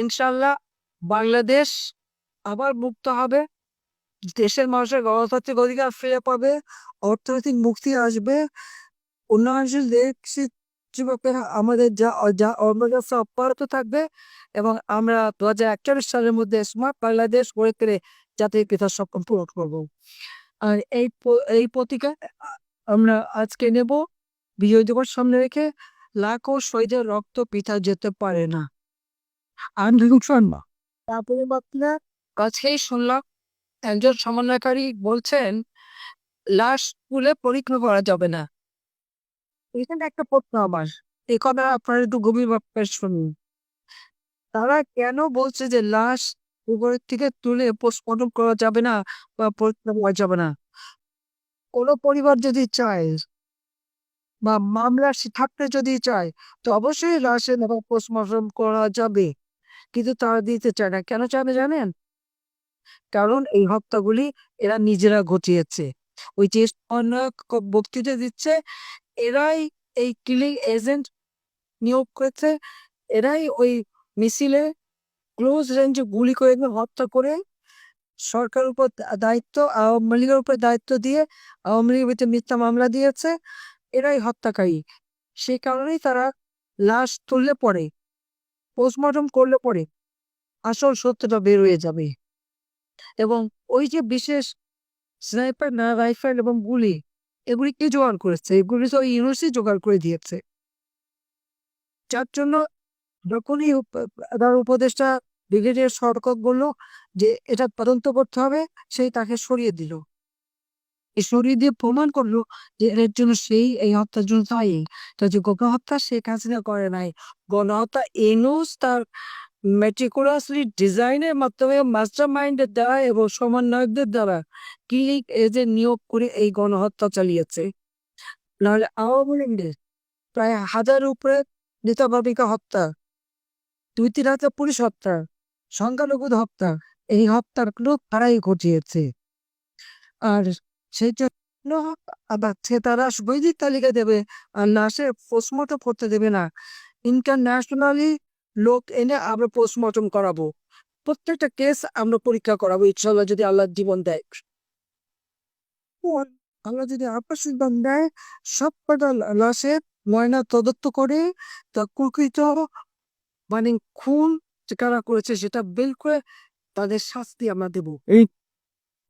ইনশাল্লাহ বাংলাদেশ আবার মুক্ত হবে, দেশের মানুষের গণতান্ত্রিক অধিকার ফিরে পাবে, অর্থনৈতিক মুক্তি আসবে, উন্নয়নশীল দেশ হিসেবে আমাদের যা যা অগ্রযাত্রা অব্যাহত থাকবে এবং আমরা 2041 সালের মধ্যে স্মার্ট বাংলাদেশ গড়ে তুলে জাতির পিতার স্বপ্ন পূরণ করবো। আর এই প্রতীকে আমরা আজকে নেব বিজয় দিবস সামনে রেখে লাখো শহীদের রক্ত পিতা যেতে পারে না। আন্দোলন শর্মা তারপরে বাচ্চা কাছেই শুনলাম একজন সমন্বয়কারী বলছেন লাশ তুলে পরীক্ষা করা যাবে না। এখানে একটা প্রশ্ন আমার, এই কথা আপনারা একটু গভীরভাবে শুনুন। তারা কেন বলছে যে লাশ উপরের থেকে তুলে পোস্টমর্টম করা যাবে না বা পরীক্ষা করা যাবে না? কোনো পরিবার যদি চায় বা মামলা থাকতে যদি চায় তো অবশ্যই লাশের পোস্টমর্টম করা যাবে, কিন্তু তারা দিতে চায় না। কেন চায় না জানেন? কারণ এই হত্যাগুলি এরা নিজেরা ঘটিয়েছে। ওই যে বক্তৃতা দিচ্ছে, এরাই এই কিলিং এজেন্ট নিয়োগ করেছে, এরাই ওই মিছিলে ক্লোজ রেঞ্জে গুলি করে হত্যা করে সরকারের উপর দায়িত্ব, আওয়ামী লীগের উপর দায়িত্ব দিয়ে আওয়ামী লীগের ভিতরে মিথ্যা মামলা দিয়েছে। এরাই হত্যাকারী। সেই কারণেই তারা লাশ তুললে পরে, পোস্টমর্টম করলে পরে আসল সত্যটা বের হয়ে যাবে। এবং ওই যে বিশেষ স্নাইপার না রাইফেল এবং গুলি, এগুলি কে জোগাড় করেছে? এগুলি তো ইউনিভার্সিটি জোগাড় করে দিয়েছে। যার জন্য যখনই তার উপদেষ্টা ব্রিগেডিয়ার সরকার বললো যে এটা তদন্ত করতে হবে, সেই তাকে সরিয়ে দিল। এই সরিয়ে দিয়ে প্রমাণ করলো যে এর জন্য সেই এই হত্যার জন্য দায়ী। তা যে গণহত্যা শেখ হাসিনা করে নাই, গণহত্যা ইউনূস তার মেটিকুলাসলি ডিজাইনের মাধ্যমে মাস্টার মাইন্ডের দ্বারা এবং সমন্বয়কদের দ্বারা কিলিং এজেন্ট নিয়োগ করে এই গণহত্যা চালিয়েছে। নাহলে আওয়ামী লীগের প্রায় 1000 উপরে নেতা কর্মীকে হত্যা, 2-3 হাজার পুলিশ হত্যা, সংখ্যালঘুদের হত্যা, এই হত্যার লোক তারাই ঘটিয়েছে। আর সেই জন্য আবার সে তারা শহীদের তালিকা দেবে আর লাশে পোস্টমর্টম করতে দেবে না। ইন্টারন্যাশনালি লোক এনে আমরা পোস্টমর্টম করাবো, প্রত্যেকটা কেস আমরা পরীক্ষা করাবো ইনশাল্লাহ, যদি আল্লাহ জীবন দেয়। আল্লাহ যদি আপাস দেয়, সব কটা লাশের ময়না তদন্ত করে তা প্রকৃত মানে খুন কারা করেছে সেটা বের করে তাদের শাস্তি আমরা দেবো। এই